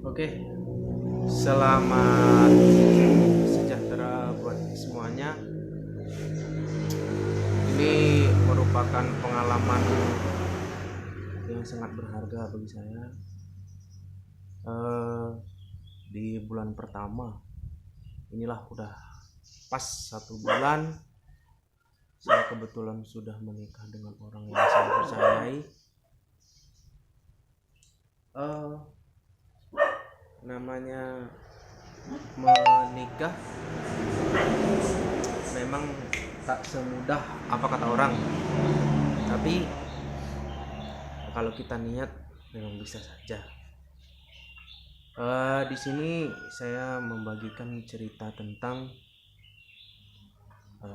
Oke, selamat sejahtera buat semuanya. Ini merupakan pengalaman yang sangat berharga bagi saya. Di bulan pertama, inilah udah pas 1 bulan, saya kebetulan sudah menikah dengan orang yang saya percayai. Namanya menikah memang tak semudah apa kata orang, tapi kalau kita niat memang bisa saja. Di sini saya membagikan cerita tentang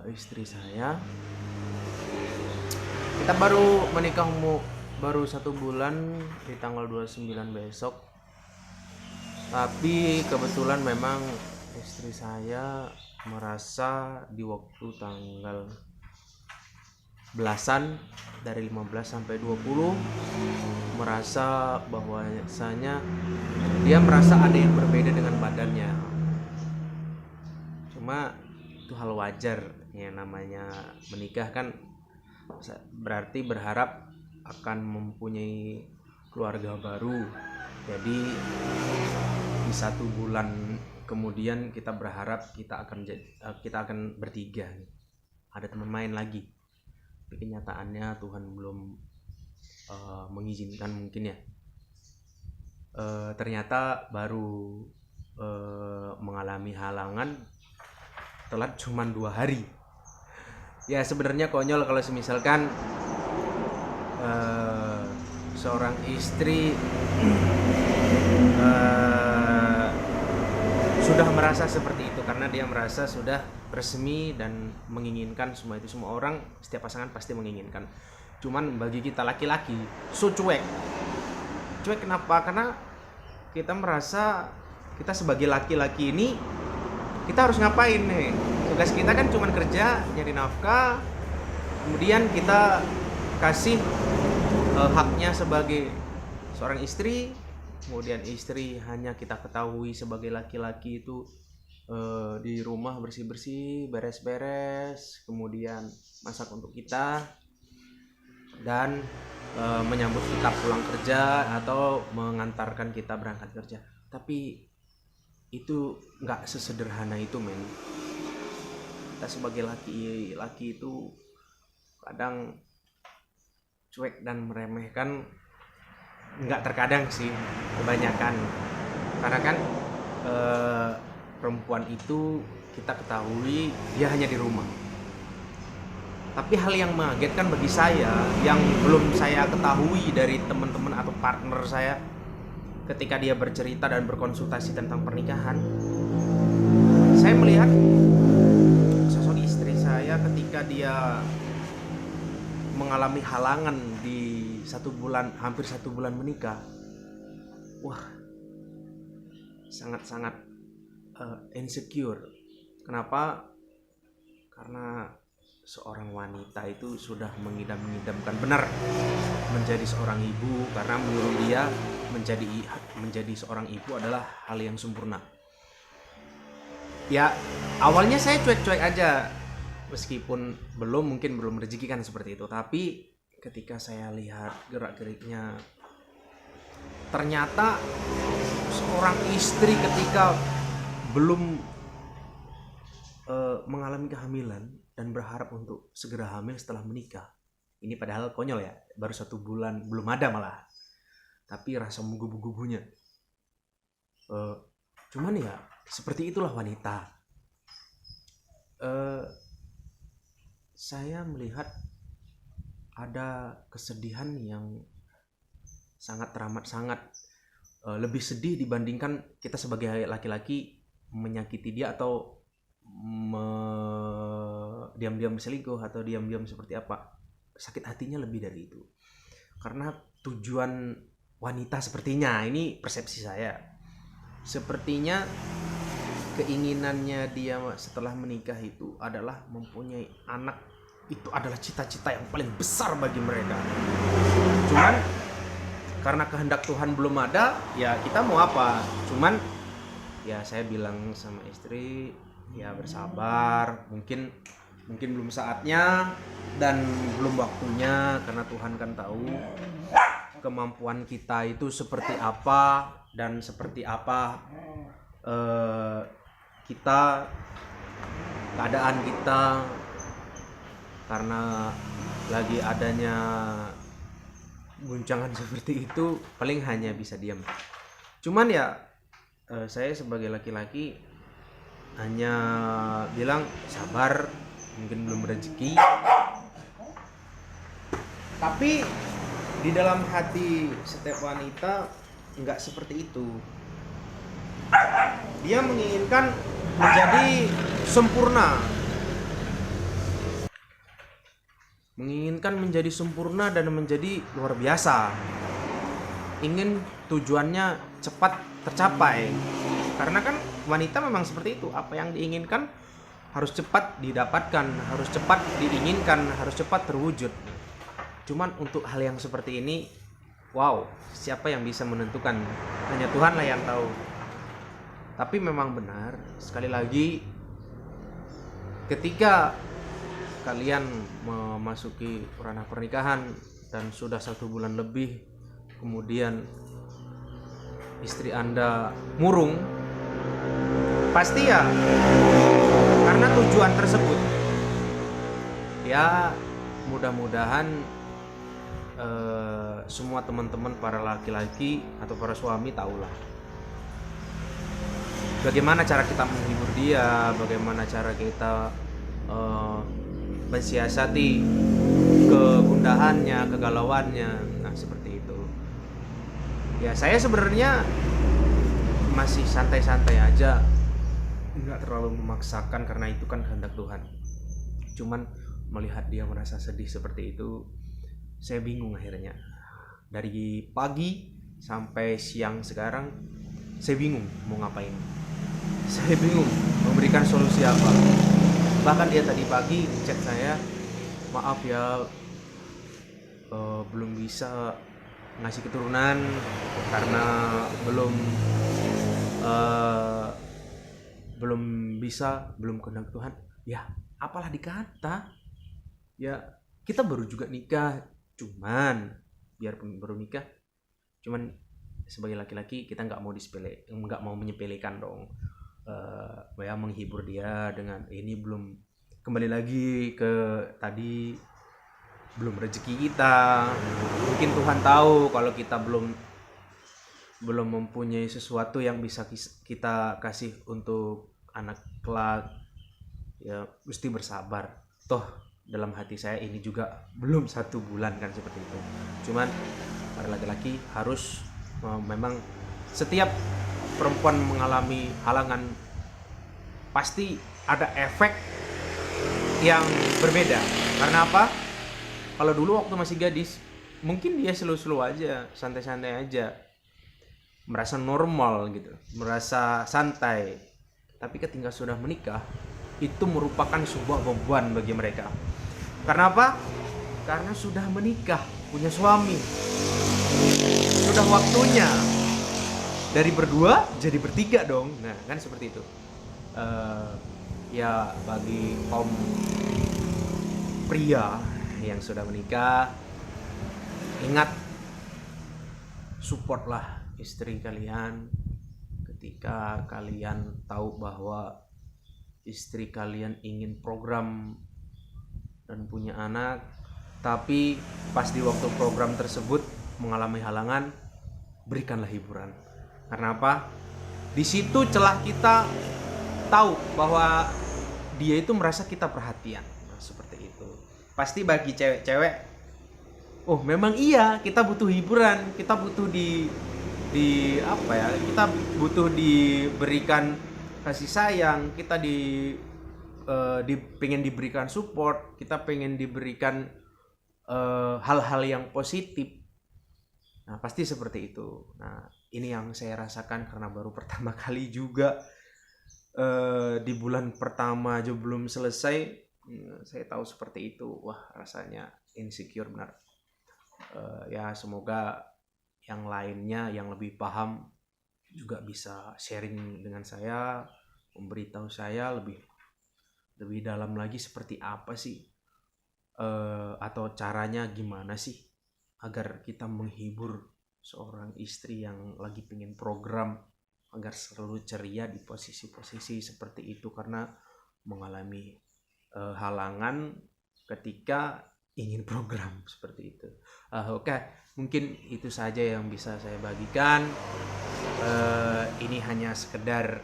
istri saya. Kita baru menikah baru 1 bulan di tanggal 29 besok. Tapi kebetulan memang istri saya merasa di waktu tanggal belasan dari 15 sampai 20 merasa bahwasanya dia merasa ada yang berbeda dengan badannya. Cuma itu hal wajar ya, namanya menikah kan berarti berharap akan mempunyai keluarga baru. Jadi di 1 bulan kemudian kita berharap kita akan bertiga, ada teman main lagi. Tapi kenyataannya Tuhan belum mengizinkan mungkin ya. Ternyata baru mengalami halangan telat cuma 2 hari. Ya sebenarnya konyol kalau misalkan seorang istri sudah merasa seperti itu, karena dia merasa sudah resmi dan menginginkan semua itu. Semua orang, setiap pasangan pasti menginginkan. Cuman bagi kita laki-laki cuek kenapa? Karena kita merasa kita sebagai laki-laki ini kita harus ngapain nih? Tugas kita kan cuman kerja, nyari nafkah, kemudian kita kasih haknya sebagai seorang istri. Kemudian istri hanya kita ketahui sebagai laki-laki itu di rumah bersih-bersih, beres-beres, kemudian masak untuk kita dan menyambut kita pulang kerja atau mengantarkan kita berangkat kerja. Tapi itu nggak sesederhana itu, men. Kita sebagai laki-laki itu kadang cuek dan meremehkan. Nggak terkadang sih, kebanyakan. Karena kan perempuan itu kita ketahui dia hanya di rumah. Tapi hal yang mengagetkan bagi saya, yang belum saya ketahui dari teman-teman atau partner saya ketika dia bercerita dan berkonsultasi tentang pernikahan, saya melihat sosok istri saya ketika dia mengalami halangan di 1 bulan, hampir 1 bulan menikah. Wah, sangat-sangat insecure. Kenapa? Karena seorang wanita itu sudah mengidam-idamkan benar menjadi seorang ibu, karena menurut dia menjadi seorang ibu adalah hal yang sempurna. Ya, awalnya saya cuek-cuek aja, meskipun mungkin belum rezeki kan seperti itu. Tapi ketika saya lihat gerak-geriknya, ternyata seorang istri ketika belum mengalami kehamilan dan berharap untuk segera hamil setelah menikah, ini padahal konyol ya, baru 1 bulan, belum ada malah, tapi rasa menggubu-gubunya. Cuman ya seperti itulah wanita. Saya melihat ada kesedihan yang sangat teramat sangat lebih sedih dibandingkan kita sebagai laki-laki menyakiti dia atau diam-diam selingkuh atau diam-diam seperti apa. Sakit hatinya lebih dari itu. Karena tujuan wanita sepertinya, ini persepsi saya, sepertinya keinginannya dia setelah menikah itu adalah mempunyai anak. Itu adalah cita-cita yang paling besar bagi mereka. Cuman karena kehendak Tuhan belum ada, ya kita mau apa. Cuman ya saya bilang sama istri, ya bersabar, mungkin belum saatnya dan belum waktunya, karena Tuhan kan tahu kemampuan kita itu seperti apa dan seperti apa kita, keadaan kita, karena lagi adanya guncangan seperti itu paling hanya bisa diam. Cuman ya saya sebagai laki-laki hanya bilang sabar, mungkin belum rezeki. Tapi di dalam hati setiap wanita enggak seperti itu. Dia menginginkan menjadi sempurna. Menginginkan menjadi sempurna dan menjadi luar biasa. Ingin tujuannya cepat tercapai. Karena kan wanita memang seperti itu. Apa yang diinginkan harus cepat didapatkan, harus cepat diinginkan, harus cepat terwujud. Cuman untuk hal yang seperti ini, wow, siapa yang bisa menentukan? Hanya Tuhan lah yang tahu. Tapi memang benar, sekali lagi, ketika kalian memasuki ranah pernikahan dan sudah 1 bulan lebih, kemudian istri Anda murung, pasti ya karena tujuan tersebut. Ya mudah-mudahan semua teman-teman para laki-laki atau para suami tahulah bagaimana cara kita menghibur dia, bagaimana cara kita mensiasati kegundahannya, kegalauannya. Nah seperti itu. Ya saya sebenarnya masih santai-santai aja, nggak terlalu memaksakan karena itu kan kehendak Tuhan. Cuman melihat dia merasa sedih seperti itu, saya bingung akhirnya. Dari pagi sampai siang sekarang, saya bingung mau ngapain. Saya bingung memberikan solusi apa. Bahkan dia tadi pagi chat saya, maaf ya belum bisa ngasih keturunan karena belum kehendak Tuhan. Ya apalah dikata, ya kita baru juga nikah, cuman biarpun baru nikah, cuman sebagai laki-laki kita nggak mau menyepelekan dong. Ya menghibur dia dengan ini belum, kembali lagi ke tadi, belum rezeki kita. Mungkin Tuhan tahu kalau kita belum mempunyai sesuatu yang bisa kita kasih untuk anak kelak. Ya mesti bersabar. Toh dalam hati saya ini juga belum 1 bulan kan seperti itu. Cuman para laki-laki harus memang, setiap perempuan mengalami halangan pasti ada efek yang berbeda. Karena apa? Kalau dulu waktu masih gadis, mungkin dia slow-slow aja, santai-santai aja, merasa normal gitu, merasa santai. Tapi ketika sudah menikah, itu merupakan sebuah beban bagi mereka. Karena apa? Karena sudah menikah, punya suami, sudah waktunya dari berdua jadi bertiga dong. Nah kan seperti itu. Ya bagi kaum pria yang sudah menikah, ingat, supportlah istri kalian ketika kalian tahu bahwa istri kalian ingin program dan punya anak, tapi pas di waktu program tersebut mengalami halangan, berikanlah hiburan. Karena apa? Di situ celah kita tahu bahwa dia itu merasa kita perhatian. Nah, seperti itu. Pasti bagi cewek-cewek, oh memang iya, kita butuh hiburan, kita butuh kita butuh diberikan kasih sayang, kita pengen diberikan support, kita pengen diberikan hal-hal yang positif. Nah pasti seperti itu. Nah ini yang saya rasakan karena baru pertama kali juga, di bulan pertama aja belum selesai, saya tahu seperti itu. Wah rasanya insecure benar. Ya semoga yang lainnya yang lebih paham juga bisa sharing dengan saya, memberitahu saya lebih dalam lagi seperti apa sih atau caranya gimana sih agar kita menghibur seorang istri yang lagi pengen program agar selalu ceria di posisi-posisi seperti itu, karena mengalami halangan ketika ingin program seperti itu. Oke, mungkin itu saja yang bisa saya bagikan. Ini hanya sekedar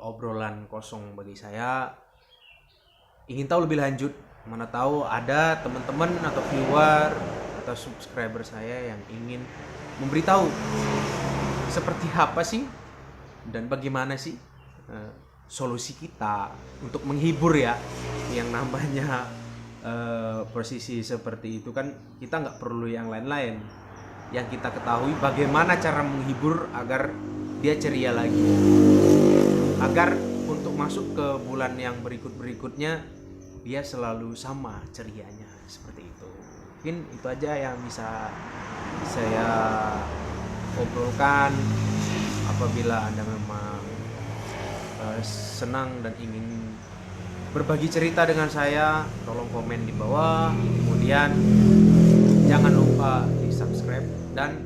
obrolan kosong bagi saya. Ingin tahu lebih lanjut, mana tahu ada teman-teman atau viewer atau subscriber saya yang ingin memberitahu seperti apa sih dan bagaimana sih solusi kita untuk menghibur ya, yang namanya posisi seperti itu kan kita nggak perlu yang lain-lain, yang kita ketahui bagaimana cara menghibur agar dia ceria lagi, agar untuk masuk ke bulan yang berikutnya dia selalu sama cerianya seperti itu. Mungkin itu aja yang bisa saya obrolkan. Apabila Anda memang senang dan ingin berbagi cerita dengan saya, tolong komen di bawah. Kemudian jangan lupa di subscribe dan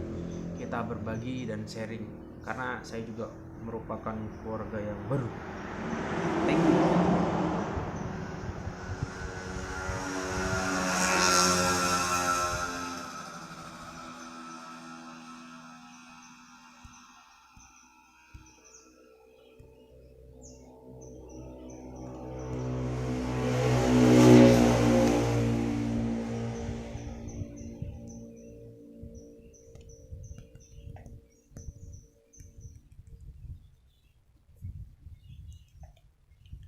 kita berbagi dan sharing, karena saya juga merupakan keluarga yang baru. Thank you.